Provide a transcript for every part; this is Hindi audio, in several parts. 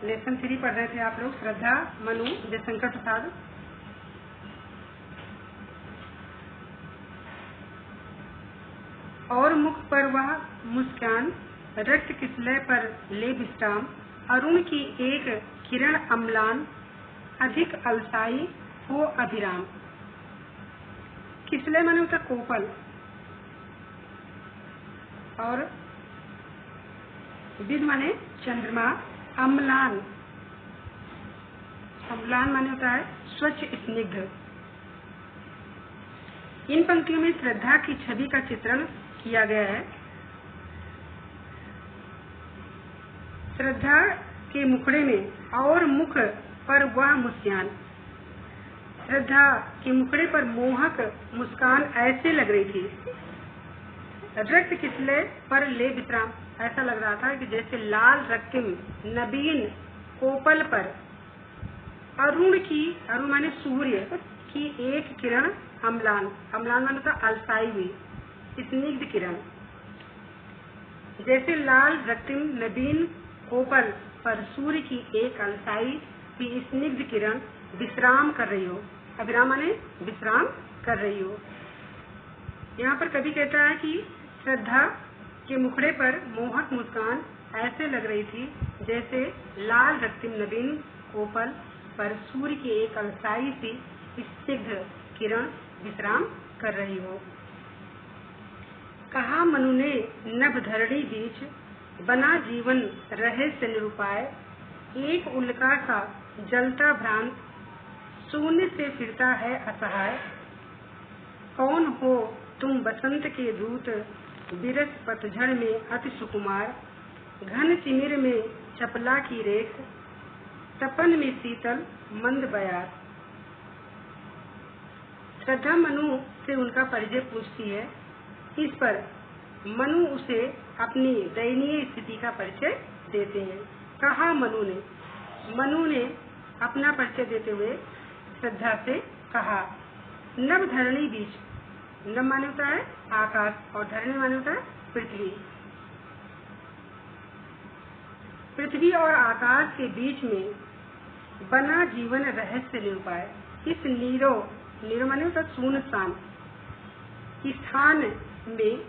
लेसन 3 पढ़ रहे थे आप लोग, श्रद्धा, मनु, जयशंकर प्रसाद। और मुख पर वह मुस्कान, रक्त किसलय पर ले विश्राम, अरुण की एक किरण अम्लान, अधिक अलसाई हो अभिराम। किसलय माने होता कोपल, और विद माने चंद्रमा, अम्लान, अम्लान माने होता है स्वच्छ स्निग्ध। इन पंक्तियों में श्रद्धा की छवि का चित्रण किया गया है। श्रद्धा के मुखड़े में और मुख पर वह मुस्कान, श्रद्धा के मुखड़े पर मोहक मुस्कान ऐसे लग रही थी। रक्त किसले पर ले विश्राम, ऐसा लग रहा था कि जैसे लाल रक्तिम नवीन कोपल पर अरुण की, अरुण माने सूर्य की एक किरण अम्लान, अम्लान माने तो अलसाई हुई स्निग्ध किरण, जैसे लाल रक्तिम नवीन कोपल पर सूर्य की एक अलसाई हुई स्निग्ध किरण विश्राम कर रही हो। अभिराम माने विश्राम कर रही हो। यहाँ पर कवि कहता है कि श्रद्धा के मुखड़े पर मोहक मुस्कान ऐसे लग रही थी जैसे लाल रक्तिम नवीन कोपल पर सूर्य की एक अलसाई सी स्निग्ध किरण विश्राम कर रही हो। कहा मनु ने नभ धरणी बीच, बना जीवन रहे से निरुपाय, एक उल्का सा जलता भ्रांत, शून्य से फिरता है असहाय। कौन हो तुम बसंत के दूत, बिरस पतझड़ में अति सुकुमार, घन तिमिर में चपला की रेख, तपन में शीतल मंद बयार। श्रद्धा मनु से उनका परिचय पूछती है। इस पर मनु उसे अपनी दयनीय स्थिति का परिचय देते हैं। कहा मनु ने अपना परिचय देते हुए श्रद्धा से कहा, नभ धरणी बीच, नभ माने होता है आकाश और धरणी माने होता है पृथ्वी। पृथ्वी और आकाश के बीच में बना जीवन रहस्य निरूपाय, इस नीरो माने होता सुनसान स्थान में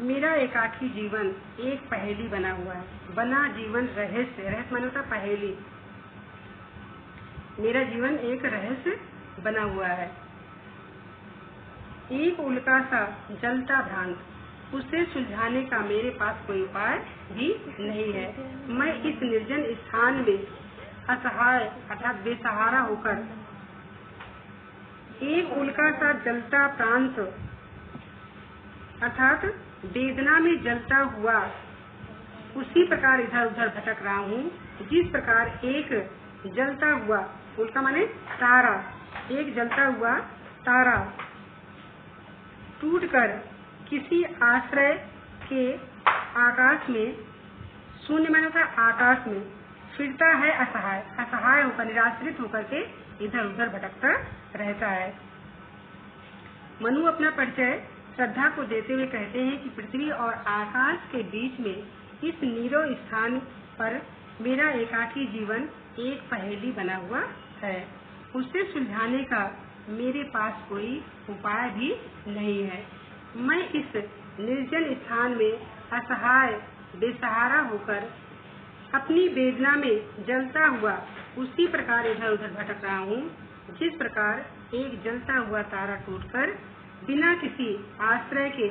मेरा एकाकी जीवन एक पहेली बना हुआ है। बना जीवन रहस्य, रहस्य माने होता पहेली, मेरा जीवन एक रहस्य बना हुआ है। एक उल्का सा जलता भ्रांत, उसे सुलझाने का मेरे पास कोई उपाय भी नहीं है। मैं इस निर्जन स्थान में असहाय अर्थात बेसहारा होकर, एक उल्का सा जलता प्रांत अर्थात वेदना में जलता हुआ उसी प्रकार इधर उधर भटक रहा हूँ, जिस प्रकार एक जलता हुआ, उल्का माने तारा, एक जलता हुआ तारा टूटकर किसी आश्रय के आकाश में, शून्य माने होता आकाश में फिरता है असहाय, असहाय होकर निराश्रित होकर के इधर उधर भटकता रहता है। मनु अपना परिचय श्रद्धा को देते हुए कहते हैं कि पृथ्वी और आकाश के बीच में इस नीरो स्थान पर मेरा एकाकी जीवन एक पहेली बना हुआ है। उसे सुलझाने का मेरे पास कोई उपाय भी नहीं है। मैं इस निर्जन स्थान में असहाय बेसहारा होकर अपनी वेदना में जलता हुआ उसी प्रकार इधर उधर भटक रहा हूँ, जिस प्रकार एक जलता हुआ तारा टूटकर बिना किसी आश्रय के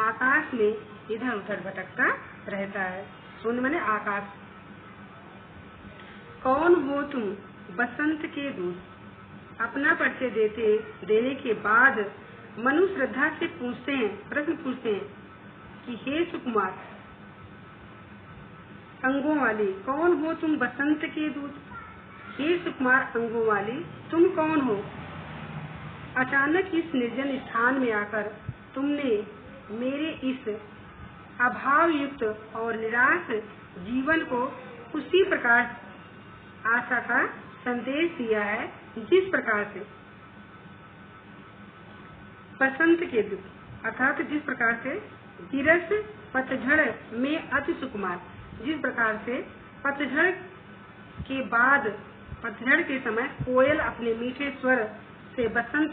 आकाश में इधर उधर भटकता रहता है। शून्य माने आकाश। कौन हो तुम बसंत के दूत, अपना परिचय देने के बाद मनु श्रद्धा से पूछते हैं, प्रश्न पूछते हैं कि हे सुकुमार अंगों वाली, कौन हो तुम बसंत के दूत, हे सुकुमार अंगों वाली तुम कौन हो। अचानक इस निर्जन स्थान में आकर तुमने मेरे इस अभाव युक्त और निराश जीवन को उसी प्रकार आशा का संदेश दिया है, जिस प्रकार से बसंत के दूत अर्थात जिस प्रकार से विरस पतझड़ में अति सुकुमार, जिस प्रकार से पतझड़ के बाद पतझड़ के समय कोयल अपने मीठे स्वर से बसंत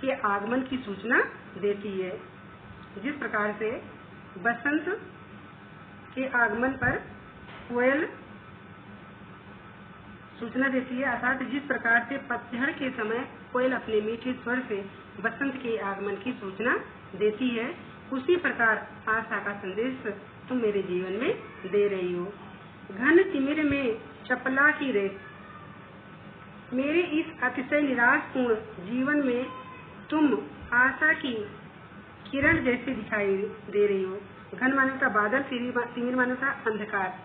के आगमन की सूचना देती है। जिस प्रकार से बसंत के आगमन पर कोयल सूचना देती है, अर्थात जिस प्रकार से पतझड़ के समय कोयल अपने मीठे स्वर से बसंत के आगमन की सूचना देती है, उसी प्रकार आशा का संदेश तुम मेरे जीवन में दे रही हो। घन तिमिर में चपला की रेत, मेरे इस अतिशय निराशपूर्ण जीवन में तुम आशा की किरण जैसे दिखाई दे रही हो। घन माने का बादल, तिमिर माने का अंधकार।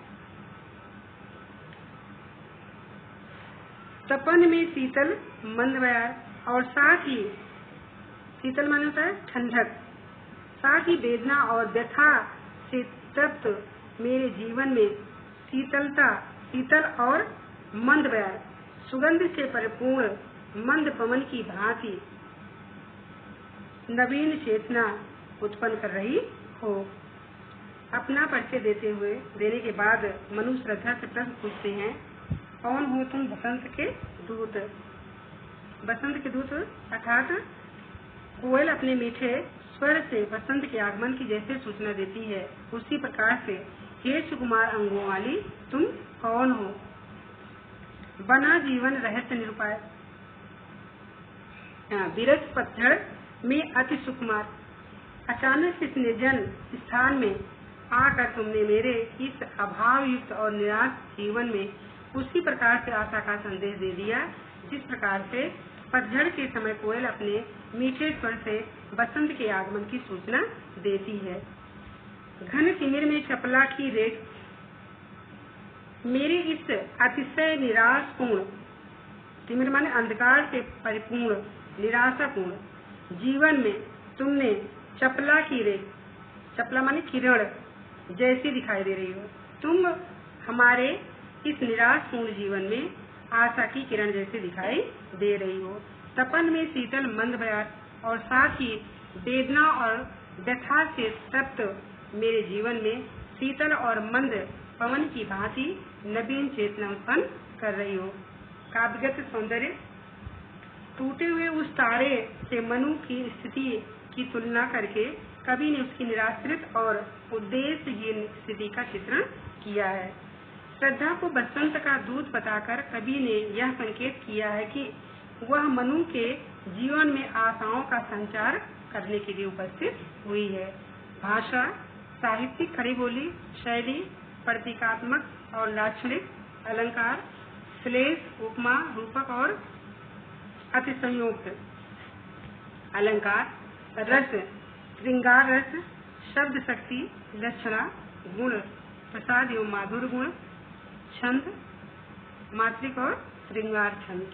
तपन में शीतल मंद बयार, और साथ ही शीतल माने होता है ठंडक, साथ ही वेदना और व्यथा से तप्त मेरे जीवन में शीतल और मंद बयार, सुगंध से परिपूर्ण मंद पवन की भांति नवीन चेतना उत्पन्न कर रही हो। अपना परिचय देने के बाद मनु श्रद्धा से प्रश्न पूछते हैं, कौन हो तुम बसंत के दूत? बसंत के दूत अर्थात कोयल अपने मीठे स्वर से बसंत के आगमन की जैसे सूचना देती है, उसी प्रकार से हे सुकुमार अंगों वाली तुम कौन हो? बना जीवन रहस्य निरुपाय, विरस पतझड़ में अति सुकुमार, अचानक इस निर्जन स्थान में आकर तुमने मेरे इस अभाव युक्त और निराश जीवन में उसी प्रकार से आशा का संदेश दे दिया, जिस प्रकार से पतझड़ के समय कोयल अपने मीठे स्वर से बसंत के आगमन की सूचना देती है। घन तिमिर में चपला की रेत, मेरे इस अतिशय निराशपूर्ण, तिमिर माने अंधकार से परिपूर्ण निराशापूर्ण जीवन में तुमने चपला की रेत, चपला माने किरण जैसी दिखाई दे रही हो। तुम हमारे इस निराशपूर्ण जीवन में आशा की किरण जैसे दिखाई दे रही हो। तपन में शीतल मंद बयार, और साथ ही वेदना और व्यथा से तप्त मेरे जीवन में शीतल और मंद पवन की भांति नवीन चेतना उत्पन्न कर रही हो। काव्यगत सौंदर्य, टूटे हुए उस तारे से मनु की स्थिति की तुलना करके कवि ने उसकी निराश्रित और उद्देश्यहीन स्थिति का चित्रण किया है। श्रद्धा को बसंत का दूत बताकर कवि ने यह संकेत किया है कि वह मनु के जीवन में आशाओं का संचार करने के लिए उपस्थित हुई है। भाषा, साहित्यिक खड़ी बोली, शैली, प्रतीकात्मक और लाक्षणिक अलंकार, श्लेष, उपमा, रूपक और अतिसंयोक्त अलंकार, रस, श्रृंगार रस, शब्द शक्ति, लक्षणा, गुण, प्रसाद एवं माधुर्य गुण, छंद, मात्रिक और श्रृंगार छंद।